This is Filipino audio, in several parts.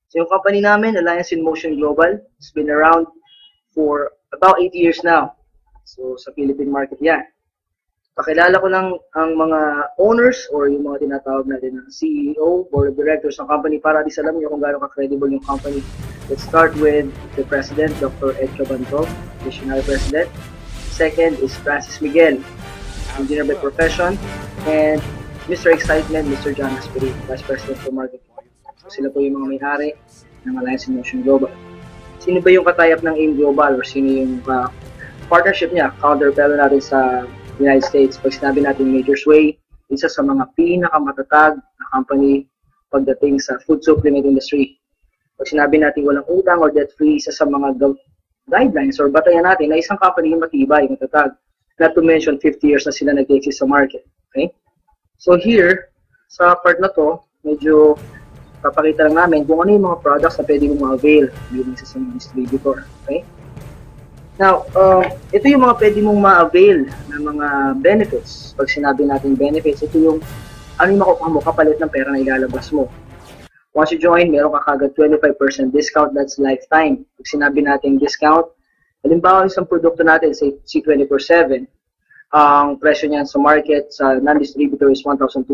So yung company namin, Alliance in Motion Global, it's been around for about 8 years now. So sa Philippine market yan. Pakilala ko lang ang mga owners or yung mga tinatawag natin ng CEO, Board of Directors ng company para at least alam niyo kung gaano ka-credible yung company. Let's start with the President, Dr. Ed Cabantog, Visionary President. Second is Francis Miguel, Engineer by profession. And Mr. Excitement, Mr. John Aspirin, Vice President for Marketing. So sila po yung mga may-ari ng Alliance in Motion Global. Sino ba yung katayap ng AIM Global or sino yung partnership niya, counterpart natin sa United States? Pag sinabi natin Major Sway, isa sa mga pinakamatatag na company pagdating sa food supplement industry. Pag sinabi natin walang utang or debt-free, isa sa mga guidelines or batayan natin na isang company yung matibay, matatag. Not to mention, 50 years na sila nag-exist sa market. Okay? So here, sa part na to, medyo papakita lang namin kung ano yung mga products na pwede mong ma-avail bilang sa mga distributor. Okay? Now, ito yung mga pwede mong ma-avail ng mga benefits. Pag sinabi natin benefits, ito yung ano yung makukuha mo kapalit ng pera na ilalabas mo. Once you join, meron ka kagad 25% discount, that's lifetime. Pag sinabi natin discount, halimbawa isang produkto natin, say C24/7, ang presyo niyan sa market, sa non-distributor is 1,200,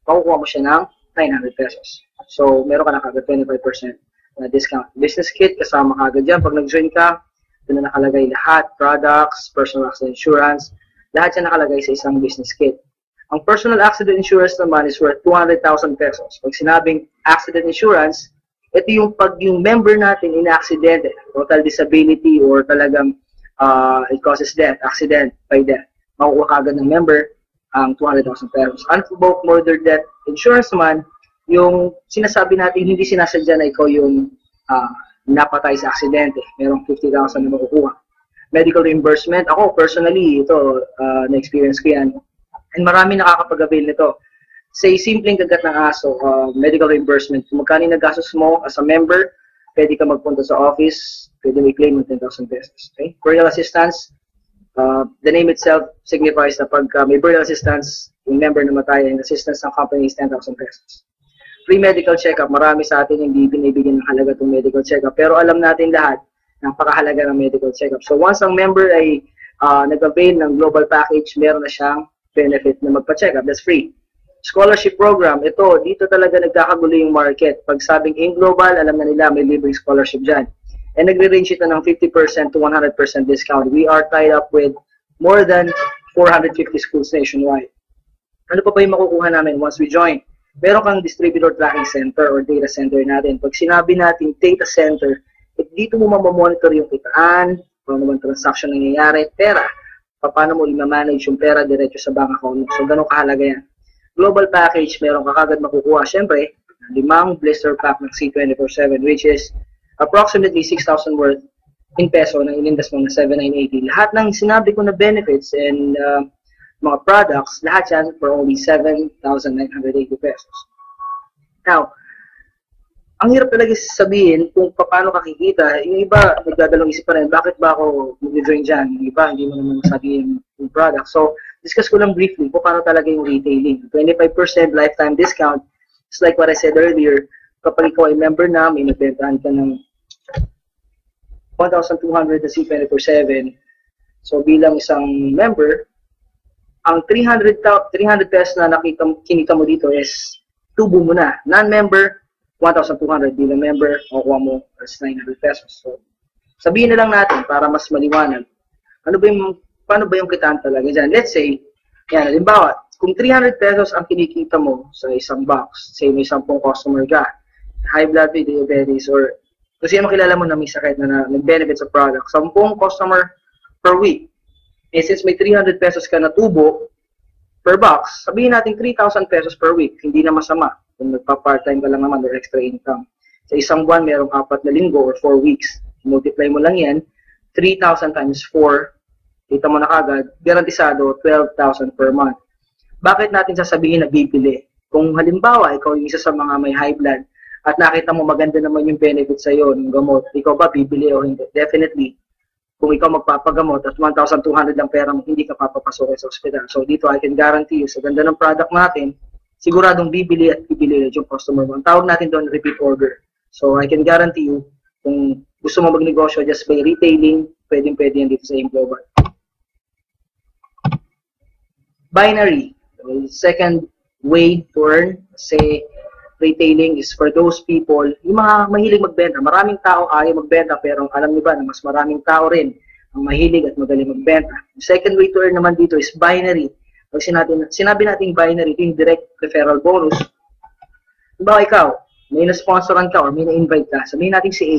makukuha mo siya ng 900 pesos. So, meron ka na kagad 25% na discount. Business kit, kasama kagad yan. Pag nag-join ka, doon na nakalagay lahat, products, personal accident insurance, lahat yan nakalagay sa isang business kit. Ang personal accident insurance naman is worth 200,000 pesos. Pag sinabing accident insurance, ito yung pag yung member natin in-accident, total disability or talagang it causes death, accident by death. Makukuha kagad ng member ang 200,000 pesos. Unprovoked murder death insurance naman, yung sinasabi natin hindi sinasadya na ikaw yung napatay sa aksidente. Merong 50,000 na makukuha. Medical reimbursement, ako personally, ito, na-experience ko yan. And marami nakakapag-avail nito. Say, simpleng kagat ng aso, medical reimbursement. Kung magkano nagastos mo as a member, pwede ka magpunta sa office, pwede may claim ng 10,000 pesos. Okay? Burial assistance, the name itself signifies na pag may burial assistance, yung member na matay, ang assistance ng company is 10,000 pesos. Free medical check-up, marami sa atin hindi binibigyan ng halaga itong medical check-up. Pero alam natin lahat, napakahalaga ng medical check-up. So once ang member ay nag-avail ng global package, meron na siyang benefit na magpa-check-up. That's free. Scholarship program, ito, dito talaga nagkakagulo yung market. Pag sabing in global, alam na nila may libreng scholarship dyan. And nagre-range ito ng 50% to 100% discount. We are tied up with more than 450 schools nationwide. Ano pa yung makukuha namin once we join? Meron kang distributor tracking center or data center natin. Pag sinabi natin data center, dito mo mamamonitor yung kitaan, paano naman transaction nangyayari, pera, paano mo i-manage yung pera diretso sa bank account mo. So, ganun kahalaga yan. Global package, meron ka kagad makukuha. Siyempre, 5 blister pack ng C24/7, which is approximately 6,000 worth in peso na inindas mo na 7,980. Lahat ng sinabi ko na benefits and mga products, lahat yan for only 7,980 pesos. Now, ang hirap talaga sabihin kung paano kakikita. Yung iba, nagdadalong isip pa rin, bakit ba ako mag-join dyan? Yung iba, hindi mo naman sabihin yung product. So, discuss ko lang briefly kung paano talaga yung retailing. 25% lifetime discount. It's like what I said earlier, kapag ikaw ay member na, may nagbentahan ka ng 1,200 na C24/7. So, bilang isang member, ang 300 pesos na kinita mo dito is tubo mo na. Non-member, 1,200. Bilang member, makukuha mo as 900 pesos. So, sabihin na lang natin para mas maliwanag. Paano ba yung kitaan talaga dyan? Let's say, yan, halimbawa, kung 300 pesos ang kinikita mo sa isang box, say may 10 customer ka, high blood, diabetes, or kasi makilala mo na may sakit na nag-benefit sa product, 10 customer per week. Eh, since may 300 pesos ka na tubo per box, sabihin natin 3,000 pesos per week. Hindi na masama kung nagpa-part-time ka lang naman or extra income. Sa isang buwan, merong 4 na linggo or 4 weeks. Multiply mo lang yan, 3,000 times 4, kita mo na kagad, garantisado 12,000 per month. Bakit natin sasabihin na bibili? Kung halimbawa, ikaw yung isa sa mga may high blood at nakita mo maganda naman yung benefit sa'yo ng gamot, ikaw ba bibili o hindi? Definitely. Kung ikaw magpapagamot at 1,200 lang pera mo, hindi ka papapasok sa ospital. So dito, I can guarantee you, sa ganda ng product natin, siguradong bibili at bibili yung customer mo. Ang tawag natin doon, repeat order. So I can guarantee you, kung gusto mo magnegosyo just by retailing, pwedeng-pwede yan dito sa AIM Global. Binary, second way to earn, kasi retailing is for those people, yung mga mahilig magbenta. Maraming tao ayaw magbenta, pero alam niyo ba na mas maraming tao rin ang mahilig at magaling magbenta. The second way to earn naman dito is binary. Pag sinabi natin binary, ito yung direct referral bonus. Diba ikaw, may na-sponsoran ka or may na-invite ka, sabihin natin si A.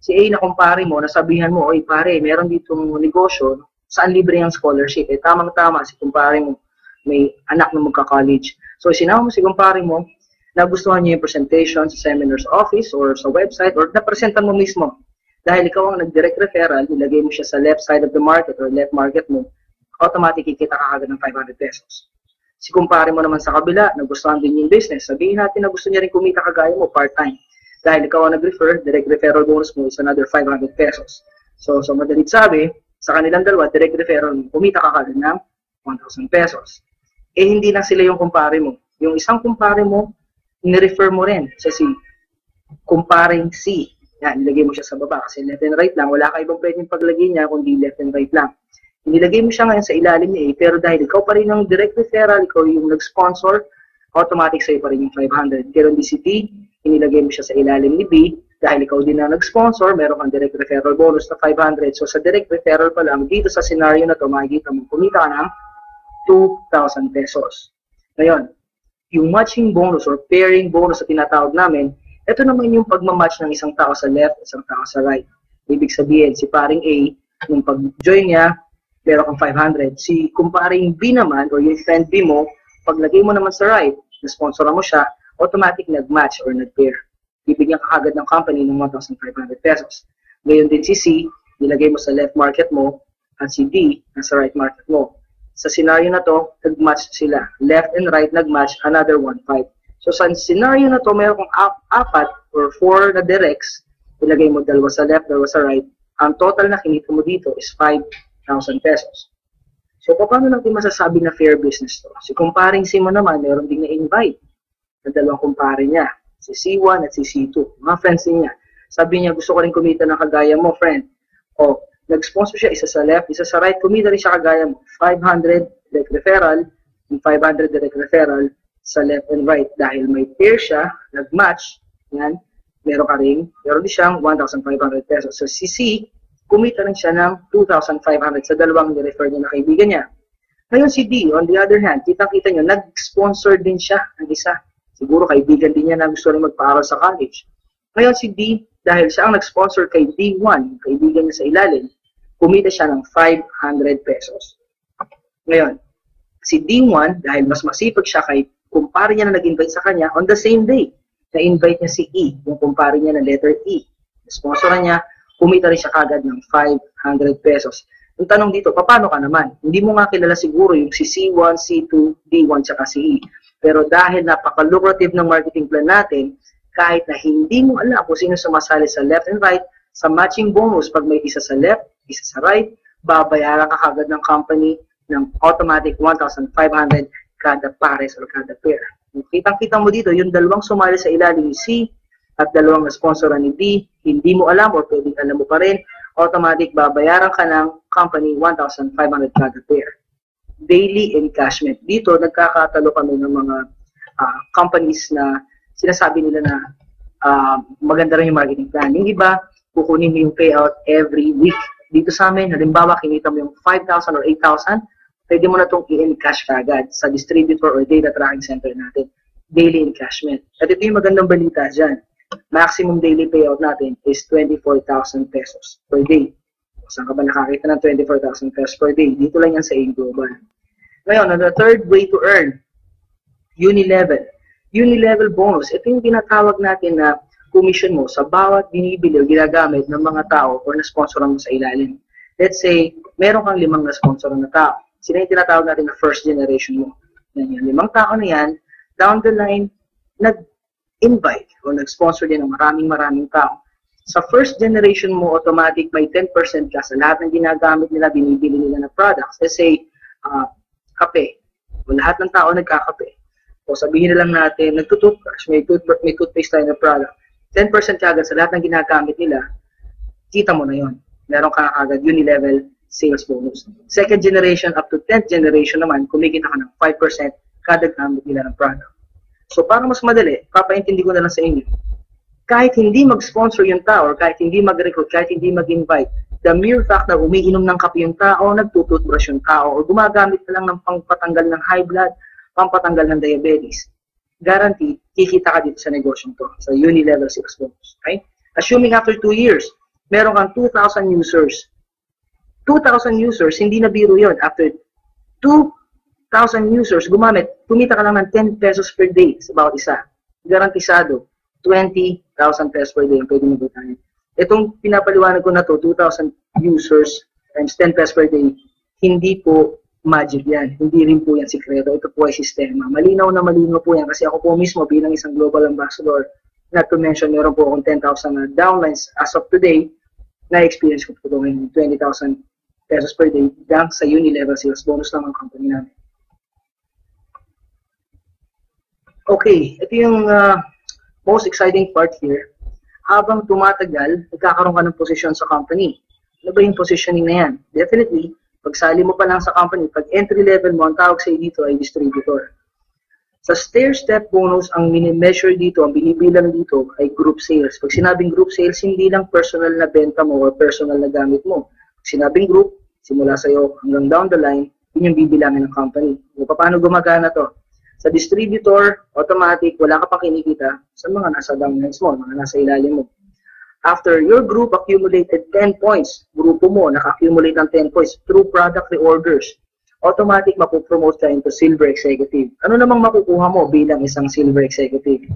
Si A na kumpare mo, nasabihan mo, oy pare, meron ditong negosyo, saan libre ang scholarship? Eh tamang-tama, si kumpare mo, may anak na magka-college. So sinama mo si kumpare mo, nagustuhan niyo yung presentation sa seminar's office or sa website or napresentan mo mismo. Dahil ikaw ang nag-direct referral, ilagay mo siya sa left side of the market or left market mo, automatic kikita ka agad ng 500 pesos. Si kumpare mo naman sa kabila, nagustuhan din yung business. Sabihin natin na gusto niya rin kumita kagaya mo part-time. Dahil ikaw ang nag-refer, direct referral bonus mo is another 500 pesos. So madalit sabi, sa kanilang dalawa, direct referral mo, kumita ka agad ng 1,000 pesos. Eh hindi lang sila yung kumpare mo. Yung isang kumpare mo, ni-refer mo rin sa si kumparing C. Yan, ilagay mo siya sa baba kasi left and right lang. Wala ka ibang pwedeng paglagay niya kundi left and right lang. Inilagay mo siya ngayon sa ilalim niya pero dahil ikaw pa rin yung direct referral, ikaw yung nag-sponsor, automatic sa'yo pa rin yung 500. Pero di si T, inilagay mo siya sa ilalim ni B, dahil ikaw din na nag-sponsor, meron kang direct referral bonus na 500. So sa direct referral pa lang, dito sa scenario na to, makikita mo, kumita ka ng 2,000 pesos. Ngayon, yung matching bonus or pairing bonus na tinatawag namin, ito naman yung pagmamatch ng isang tao sa left at isang tao sa right. Ibig sabihin, si paring A, nung pag-join niya, meron kang 500. Si kumparing B naman, or yung friend B mo, paglagay mo naman sa right, na-sponsoran mo siya, automatic nag-match or nag-pair. Bibigyan ka agad ng company ng 1,500 pesos. Ngayon din si C, nilagay mo sa left market mo, at si D, nasa right market mo. Sa scenario na to, nag-match sila. Left and right nag-match, another 1,500. So sa scenario na to, mayroon kang 4 or 4 na directs, ilagay mo dalawa sa left, dalawa sa right. Ang total na kinita mo dito is 5,000 pesos. So paano natin masasabi na fair business to? Si kumparing C mo naman, mayroon din na-invite na dalawang kumpare niya. Si C1 at si C2. Mga friends niya. Sabi niya, gusto ko rin kumita ng kagaya mo, friend. O, nag-sponsor siya, isa sa left, isa sa right, kumita rin siya kagaya mo. 500 direct referral, yung 500 direct referral sa left and right. Dahil may pair siya, nag-match, yan, meron din siyang 1,500 pesos. So si C, kumita rin siya ng 2,500 sa dalawang ni-refer niya na kaibigan niya. Ngayon si D, on the other hand, kita-kita nyo, nag-sponsor din siya ng isa. Siguro kaibigan din niya na gusto rin magpaaral sa college. Ngayon si D, dahil siya ang nag-sponsor kay D1, kaibigan niya sa ilalim, kumita siya ng 500 pesos. Ngayon, si D1, dahil mas masipag siya kay kumpare niya na nag-invite sa kanya, on the same day, na-invite niya si E, yung kumpare niya na letter E. Sponsoran niya, kumita rin siya kagad ng 500 pesos. Yung tanong dito, paano ka naman? Hindi mo nga kilala siguro yung si C1, C2, D1, tsaka si E. Pero dahil napaka-lucrative ng marketing plan natin, kahit na hindi mo alam kung sino sumasali sa left and right, sa matching bonus, pag may isa sa left, isa sa right, babayaran ka kagad ng company ng automatic 1,500 kada pares or kada pair. Kitang-kita mo dito, yung dalawang sumali sa ilalim ni C at dalawang na-sponsoran ni D, hindi mo alam or pwedeng alam mo pa rin, automatic babayaran ka ng company 1,500 kada pair. Daily encashment. Dito, nagkakatalo kami ng mga companies na sinasabi nila na maganda rin yung marketing plan. Yung iba, kukunin mo yung payout every week. Dito sa amin, halimbawa, kinita mo yung 5,000 or 8,000, pwede mo na itong i-encash kagad sa distributor or data tracking center natin. Daily encashment. At ito yung magandang balita dyan. Maximum daily payout natin is 24,000 pesos per day. Saan ka ba nakakita ng 24,000 pesos per day? Dito lang yan sa AIM Global. Ngayon, the third way to earn, Unilevel. Unilevel bonus. Ito yung tinatawag natin na commission mo sa bawat binibili o ginagamit ng mga tao o na-sponsoran mo sa ilalim. Let's say, meron kang 5 na-sponsoran na tao. Sila yung tinatawag natin na first generation mo. Yan, yung 5 tao na yan, down the line, nag-invite o nag-sponsor din ng maraming tao. Sa first generation mo, automatic may 10% ka sa lahat ng ginagamit nila, binibili nila na products. Let's say, kape. O lahat ng tao nagkakape. O sabihin na lang natin, nagtutoothbrush, may toothpaste tayo na product. 10% kagad sa lahat ng ginagamit nila, kita mo na yon. Meron ka kagad uni-level sales bonus. Second generation up to 10th generation naman, kumikita ka ng 5% kada gamit nila ng product. So, para mas madali, papaintindi ko na lang sa inyo. Kahit hindi mag-sponsor yung tao, or kahit hindi mag-recruit, kahit hindi mag-invite, the mere fact na umiinom ng kape yung tao, nagtututbrush yung tao, o gumagamit na lang ng pangpatanggal ng high blood, pampatanggal ng diabetes, guaranteed, kikita ka dito sa negosyong to, sa uni-level sales bonus. Okay? Assuming after 2 years, meron kang 2,000 users. 2,000 users, hindi na biro yun. After 2,000 users gumamit, kumita ka lang ng 10 pesos per day sa bawat isa. Garantisado, 20,000 pesos per day ang pwede magutahin. Itong pinapaliwanag ko na to, 2,000 users times 10 pesos per day, hindi po magic yan. Hindi rin po yan sikreto. Ito po ay sistema. Malinaw na malinaw po yan kasi ako po mismo bilang isang global ambassador, not to mention, meron po akong 10,000 na downlines as of today, na-experience ko po ito ngayon, 20,000 pesos per day lang sa uni-level sales bonus ng mga company namin. Okay, ito yung most exciting part here. Habang tumatagal, nagkakaroon ka ng posisyon sa company. Ano ba yung positioning na yan? Definitely, pagsali mo pa lang sa company, pag entry level mo, ang tawag sa'yo dito ay distributor. Sa stair-step bonus, ang mini-measure dito, ang binibilang dito ay group sales. Pag sinabing group sales, hindi lang personal na benta mo o personal na gamit mo. Pag sinabing group, simula sa'yo hanggang down the line, yun yung bibilangin ng company. O paano gumagana to? Sa distributor, automatic, wala ka pang kinikita sa mga nasa downlines mo, mga nasa ilalim mo. After your group accumulated 10 points, grupo mo naka-accumulate ng 10 points through product reorders, automatic mapupromote ka into silver executive. Ano namang makukuha mo bilang isang silver executive?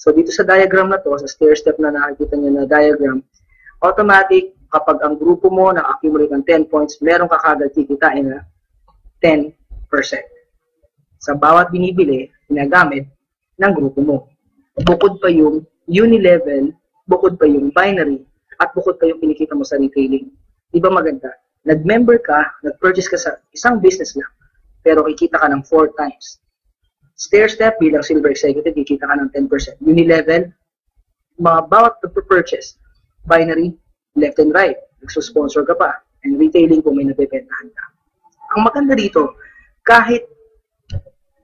So dito sa diagram na to, sa stair step na nakikita nyo na diagram, automatic kapag ang grupo mo na-accumulate ng 10 points, meron ka kagad kikitain na 10%. Sa bawat binibili, ginagamit ng grupo mo. Bukod pa yung uni-level, bukod pa yung binary, at bukod pa yung kinikita mo sa retailing. Di ba maganda? Nag-member ka, nag-purchase ka sa isang business lang, pero kikita ka ng 4 times. Stair step bilang silver executive, kikita ka ng 10%. Uni-level, mga bawat purchase, binary, left and right, nagsusponsor ka pa, and retailing kung may nabibentahan ka. Ang maganda dito, kahit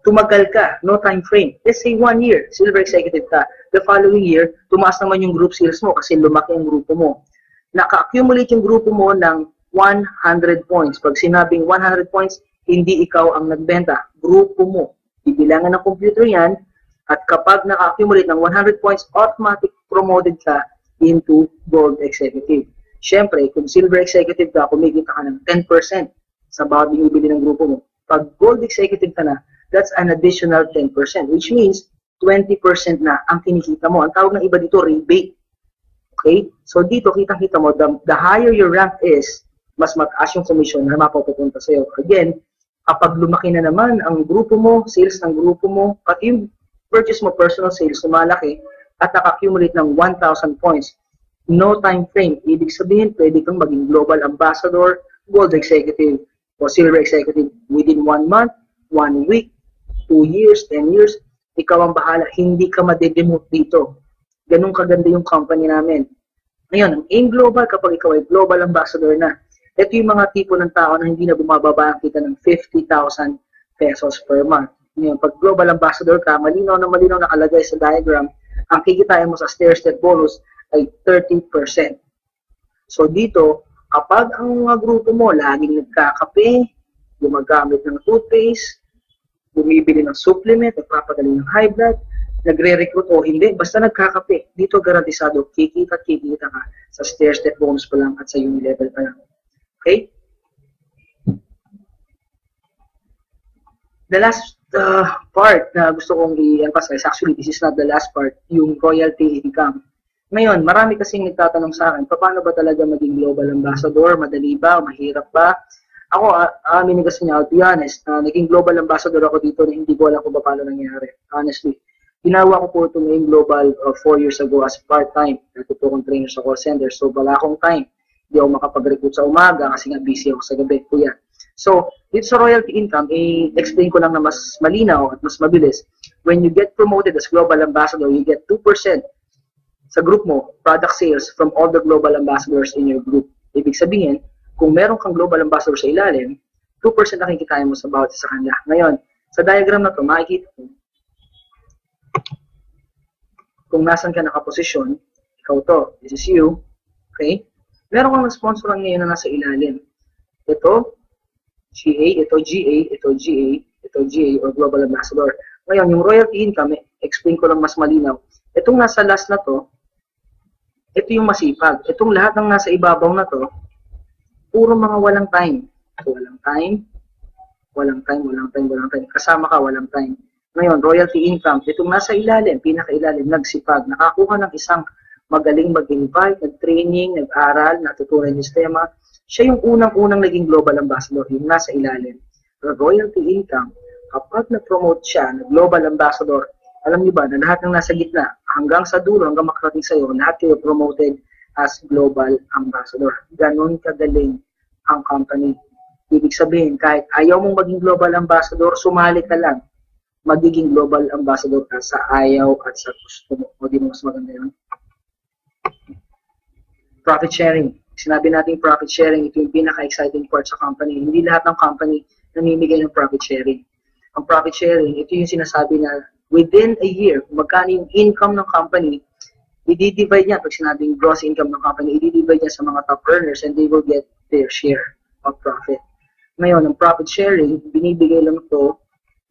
tumagal ka, no time frame, let's say 1 year, silver executive ka, the following year, tumaas naman yung group sales mo kasi lumaki yung grupo mo. Naka-accumulate yung grupo mo ng 100 points. Pag sinabing 100 points, hindi ikaw ang nagbenta, grupo mo. Ibilangan ng computer yan, at kapag naka-accumulate ng 100 points, automatic promoted ka into gold executive. Siyempre, kung silver executive ka, kumikita ka ng 10% sa bawat binibili ng grupo mo. Pag gold executive ka na, that's an additional 10%, which means 20% na ang kinikita mo. Ang tawag ng iba dito, rebate. Okay? So dito, kitang-kita mo, the higher your rank is, mas mataas yung commission na mapupunta sa'yo. Again, kapag lumaki na naman ang grupo mo, sales ng grupo mo, at yung purchase mo, personal sales, lumalaki, at naka-accumulate ng 1,000 points, no time frame. Ibig sabihin, pwede kang maging global ambassador, gold executive, o silver executive within 1 month, 1 week, 2 years, 10 years, ikaw ang bahala. Hindi ka madedemote dito. Ganun kaganda yung company namin. Ngayon, ang AIM Global, kapag ikaw ay global ambassador na, ito yung mga tipo ng tao na hindi na bumababa ang kita ng 50,000 pesos per month. Ngayon, pag global ambassador ka, malinaw na nakalagay sa diagram, ang kikitain mo sa stair-step bonus ay 30%. So dito, kapag ang mga grupo mo laging nagkakape, gumagamit ng toothpaste, bumibili ng supplement, nagpapagaling ng high blood, nagre-recruit o hindi, basta nagkakape, dito garantisado, kikita ka sa stair-step bonus pa lang at sa uni-level pa lang. Okay? The last part na gusto kong i-emphasize, actually this is not the last part, yung royalty income. Ngayon, marami kasing nagtatanong sa akin, paano ba talaga maging global ambassador? Madali ba? Mahirap ba? Ako, aminin kasi niya, to be honest, naging global ambassador ako dito na hindi ko alam kung paano nangyari. Honestly, ginawa ko po ito ngayong global 4 years ago as part-time. Natuto kong trainer sa call center, so wala akong time. Hindi ako makapag-recruit sa umaga kasi nga busy ako sa gabi. Kuya. So, dito sa royalty income, i-explain ko lang na mas malinaw at mas mabilis. When you get promoted as global ambassador, you get 2% sa group mo, product sales from all the global ambassadors in your group. Ibig sabihin, kung meron kang global ambassador sa ilalim, 2% na kikitain mo sa bawat isa sa kanila. Ngayon, sa diagram na to, makikita mo kung nasan ka nakaposisyon, ikaw to, this is you, okay? Meron kang sponsoran ngayon na nasa ilalim. Ito, GA, ito GA, ito GA, ito GA, or Global Ambassador. Ngayon, yung royalty income, explain ko lang mas malinaw. Itong nasa last na to, ito yung masipag. Itong lahat ng nasa ibabaw na to, puro mga walang time. Walang time, walang time, walang time, walang time. Kasama ka, walang time. Ngayon, royalty income, itong nasa ilalim, pinakailalim, nagsipag, nakakuha ng isang magaling mag-invite, nag-training, nag-aral, natutunan yung sistema. Siya yung unang-unang naging global ambassador, yung nasa ilalim. The royalty income, kapag na-promote siya, na global ambassador, alam niyo ba na lahat ng nasa gitna, hanggang sa dulo, hanggang makarating sa'yo, lahat kayo promoted as global ambassador. Ganon kagaling ang company. Ibig sabihin, kahit ayaw mong maging global ambassador, sumali ka lang. Magiging global ambassador ka sa ayaw at sa gusto mo. O di mo mas maganda yun? Profit sharing. Sinabi natin profit sharing, ito yung pinaka-exciting part sa company. Hindi lahat ng company namimigay ng profit sharing. Ang profit sharing, ito yung sinasabi na within a year, kung magkano yung income ng company, i-divide niya, pag sinabing gross income ng company, i-divide niya sa mga top earners and they will get their share of profit. Ngayon, ang profit sharing, binibigay lang ito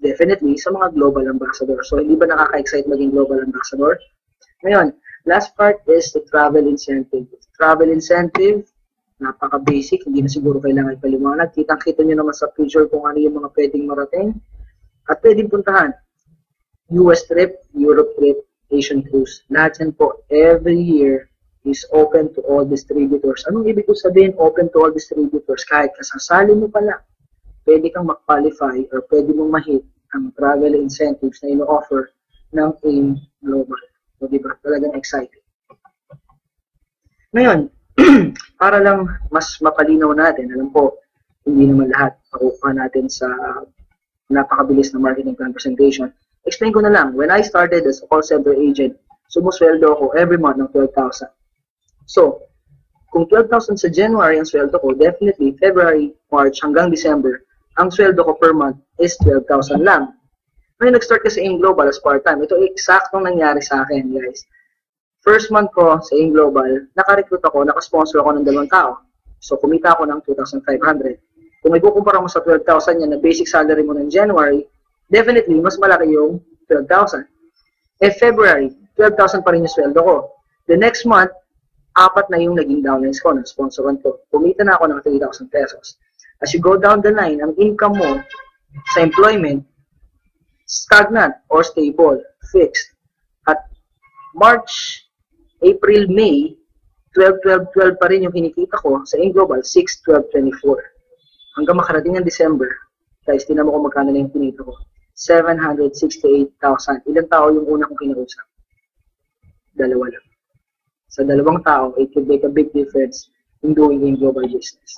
definitely sa mga global ambassador. So, hindi ba nakaka-excite maging global ambassador? Ngayon, last part is the travel incentive. Travel incentive, napaka-basic, hindi na siguro kailangan ipaliwanag. Kitang-kita nyo naman sa picture kung ano yung mga pwedeng marating at pwedeng puntahan. US trip, Europe trip, Asian cruise. Lahat yan po, every year is open to all distributors. Anong ibig ko sabihin, open to all distributors? Kahit kasasali mo pala, pwede kang mag-qualify or pwede mong ma-hit ang travel incentives na ino-offer ng AIM Global. So, diba? Talagang exciting. Ngayon, para lang mas mapalinaw natin, alam po, hindi naman lahat makukuha natin sa napakabilis na marketing plan presentation. Explain ko na lang, when I started as a call center agent, sumusweldo ako every month ng 12,000. So, kung 12,000 sa January ang sweldo ko, definitely February, March hanggang December, ang sweldo ko per month is 12,000 lang. Ngayon, nag-start kasi AIM Global as part-time. Ito eksaktong nangyari sa akin, guys. First month ko sa AIM Global, naka-recruit ako, naka-sponsor ako ng 2 tao. So, kumita ako ng 2,500. Kung ikukumpara mo sa 12,000 yan na basic salary mo ng January, definitely, mas malaki yung 12,000. February, 12,000 pa rin yung sweldo ko. The next month, 4 na yung naging downlines ko, na-sponsoran ko. Kumita na ako ng 3,000 pesos. As you go down the line, ang income mo sa employment, stagnant or stable, fixed. At March, April, May, 12 pa rin yung kinikita ko sa AIM Global, 6, 12, 24. Hanggang makarating ng December, guys, tinan mo kung magkano na yung kinita ko. 768,000. Ilang tao yung una kong kinausap? 2 lang. Sa 2 tao, it could make a big difference in doing AIM Global business.